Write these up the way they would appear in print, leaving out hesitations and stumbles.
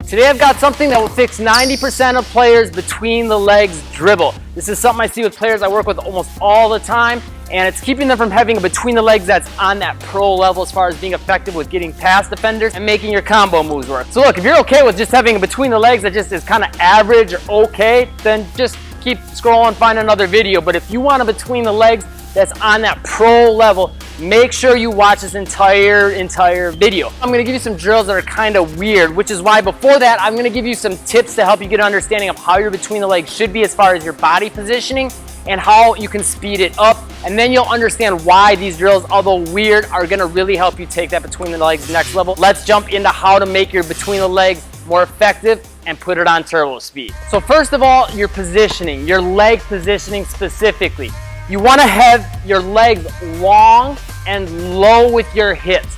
Today I've got something that will fix 90% of players between the legs dribble. This is something I see with players I work with almost all the time, and it's keeping them from having a between the legs that's on that pro level as far as being effective with getting past defenders and making your combo moves work. So look, if you're okay with just having a between the legs that just is kind of average or okay, then just keep scrolling, find another video. But if you want a between the legs that's on that pro level, make sure you watch this entire video. I'm gonna give you some drills that are kind of weird, which is why before that, I'm gonna give you some tips to help you get an understanding of how your between the legs should be as far as your body positioning and how you can speed it up. And then you'll understand why these drills, although weird, are gonna really help you take that between the legs next level. Let's jump into how to make your between the legs more effective and put it on turbo speed. So first of all, your positioning, your leg positioning specifically. You want to have your legs long and low with your hips.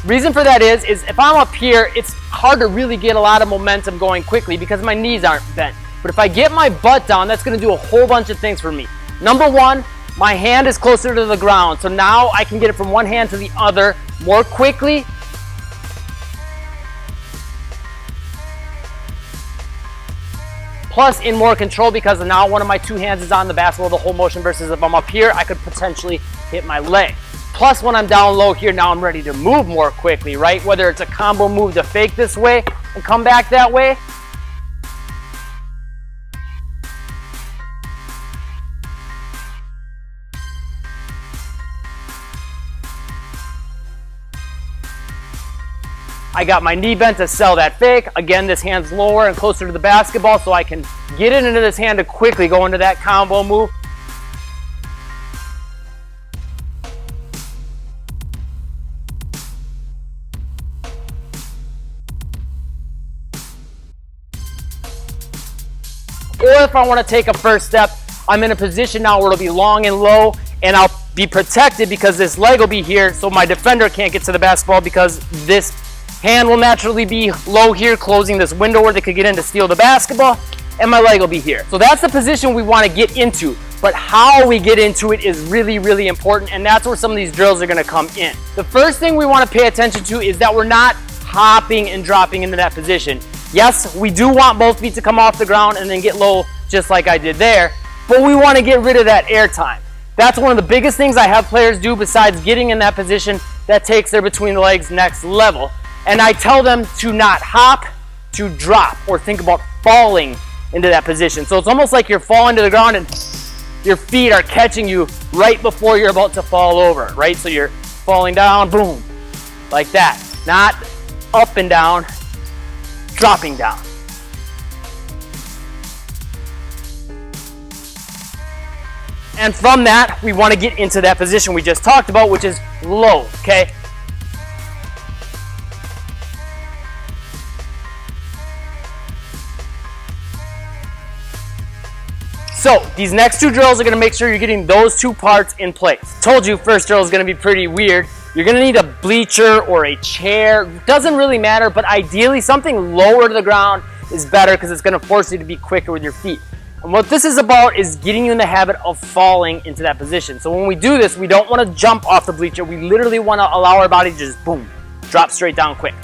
Reason for that is if I'm up here, it's hard to really get a lot of momentum going quickly because my knees aren't bent. But if I get my butt down, that's going to do a whole bunch of things for me. Number one, my hand is closer to the ground. So now I can get it from one hand to the other more quickly. Plus in more control because now one of my two hands is on the basketball the whole motion versus if I'm up here, I could potentially hit my leg. Plus when I'm down low here, now I'm ready to move more quickly, right? Whether it's a combo move to fake this way and come back that way. I got my knee bent to sell that fake. Again, this hand's lower and closer to the basketball so I can get it into this hand to quickly go into that combo move. Or if I want to take a first step, I'm in a position now where it'll be long and low and I'll be protected because this leg will be here so my defender can't get to the basketball because this hand will naturally be low here, closing this window where they could get in to steal the basketball, and my leg will be here. So that's the position we want to get into, but how we get into it is really, really important, and that's where some of these drills are going to come in. The first thing we want to pay attention to is that we're not hopping and dropping into that position. Yes, we do want both feet to come off the ground and then get low just like I did there, but we want to get rid of that air time. That's one of the biggest things I have players do besides getting in that position that takes their between the legs next level. And I tell them to not hop, to drop, or think about falling into that position. So it's almost like you're falling to the ground and your feet are catching you right before you're about to fall over, right? So you're falling down, boom, like that. Not up and down, dropping down. And from that, we want to get into that position we just talked about, which is low, okay? So these next two drills are going to make sure you're getting those two parts in place. Told you first drill is going to be pretty weird. You're going to need a bleacher or a chair. Doesn't really matter, but ideally something lower to the ground is better because it's going to force you to be quicker with your feet. And what this is about is getting you in the habit of falling into that position. So when we do this, we don't want to jump off the bleacher. We literally want to allow our body to just boom, drop straight down quick.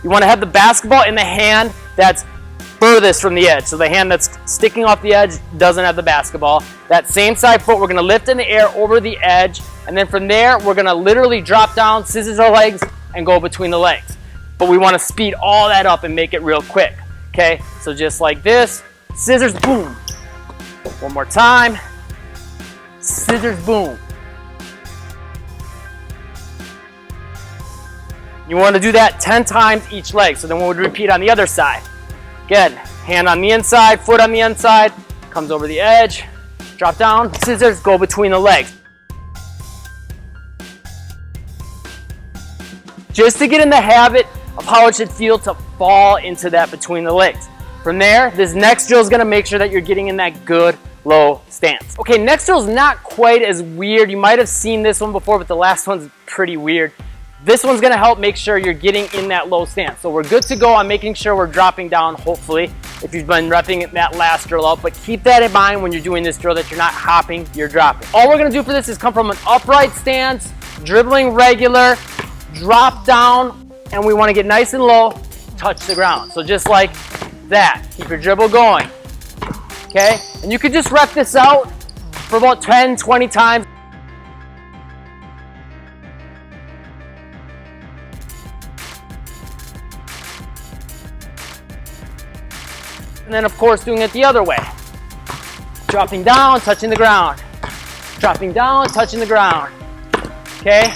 You want to have the basketball in the hand that's furthest from the edge. So the hand that's sticking off the edge doesn't have the basketball. That same side foot, we're going to lift in the air over the edge. And then from there, we're going to literally drop down, scissors our legs, and go between the legs. But we want to speed all that up and make it real quick. Okay, so just like this, scissors, boom. One more time, scissors, boom. You want to do that 10 times each leg. So then we would repeat on the other side. Again, hand on the inside, foot on the inside, comes over the edge, drop down, scissors, go between the legs. Just to get in the habit of how it should feel to fall into that between the legs. From there, this next drill is going to make sure that you're getting in that good low stance. Okay, next drill is not quite as weird. You might have seen this one before, but the last one's pretty weird. This one's going to help make sure you're getting in that low stance. So we're good to go on making sure we're dropping down, hopefully, if you've been repping that last drill out. But keep that in mind when you're doing this drill, that you're not hopping, you're dropping. All we're going to do for this is come from an upright stance dribbling regular, drop down, and we want to get nice and low, touch the ground. So just like that. Keep your dribble going. Okay? And you could just rep this out for about 10, 20 times. And then, of course, doing it the other way. Dropping down, touching the ground. Dropping down, touching the ground. Okay?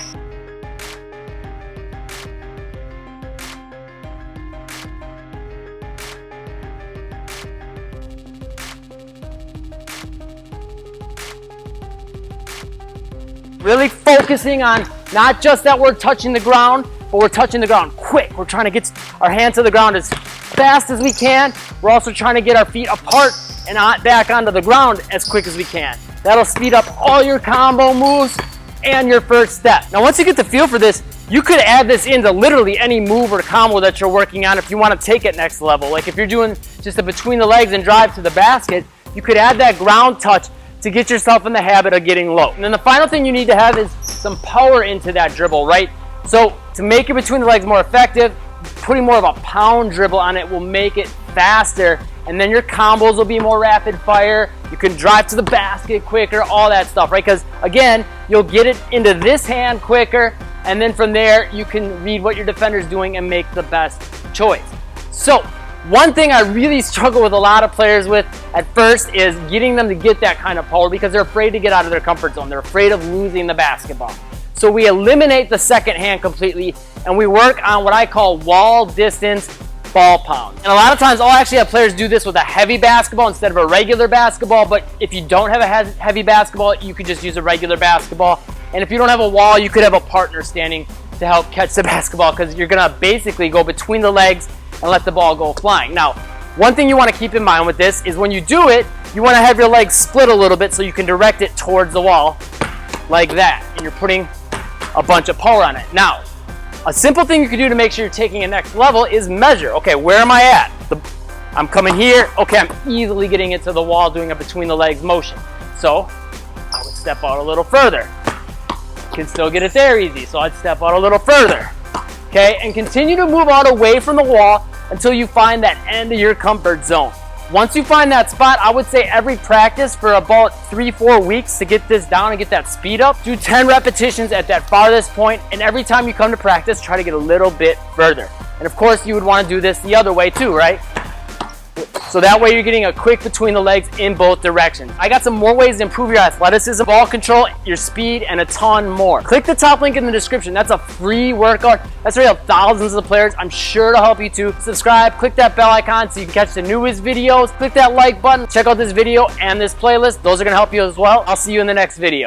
Really focusing on not just that we're touching the ground, but we're touching the ground quick. We're trying to get our hands to the ground as fast as we can. We're also trying to get our feet apart and back onto the ground as quick as we can. That'll speed up all your combo moves and your first step. Now, once you get the feel for this, you could add this into literally any move or combo that you're working on if you want to take it next level. Like if you're doing just a between the legs and drive to the basket, you could add that ground touch to get yourself in the habit of getting low. And then the final thing you need to have is some power into that dribble, right? So to make it between the legs more effective, putting more of a pound dribble on it will make it faster, and then your combos will be more rapid fire. You can drive to the basket quicker, all that stuff, right? Because again, you'll get it into this hand quicker, and then from there, you can read what your defender's doing and make the best choice. So one thing I really struggle with a lot of players with at first is getting them to get that kind of power because they're afraid to get out of their comfort zone. They're afraid of losing the basketball. So we eliminate the second hand completely, and we work on what I call wall distance ball pound. And a lot of times I'll actually have players do this with a heavy basketball instead of a regular basketball, but if you don't have a heavy basketball, you could just use a regular basketball. And if you don't have a wall, you could have a partner standing to help catch the basketball because you're gonna basically go between the legs and let the ball go flying. Now, one thing you wanna keep in mind with this is when you do it, you wanna have your legs split a little bit so you can direct it towards the wall like that. And you're putting a bunch of power on it. Now, a simple thing you can do to make sure you're taking it next level is measure. Okay, where am I at? I'm coming here. Okay, I'm easily getting it to the wall doing a between the legs motion. So I would step out a little further. Can still get it there easy, so I'd step out a little further. Okay, and continue to move out away from the wall until you find that end of your comfort zone. Once you find that spot, I would say every practice for about 3-4 weeks to get this down and get that speed up. Do 10 repetitions at that farthest point, and every time you come to practice, try to get a little bit further. And of course, you would want to do this the other way too, right? So that way you're getting a quick between the legs in both directions. I got some more ways to improve your athleticism, ball control, your speed, and a ton more. Click the top link in the description. That's a free workout. That's where you have thousands of players. I'm sure to help you too. Subscribe, click that bell icon so you can catch the newest videos. Click that like button. Check out this video and this playlist. Those are gonna help you as well. I'll see you in the next video.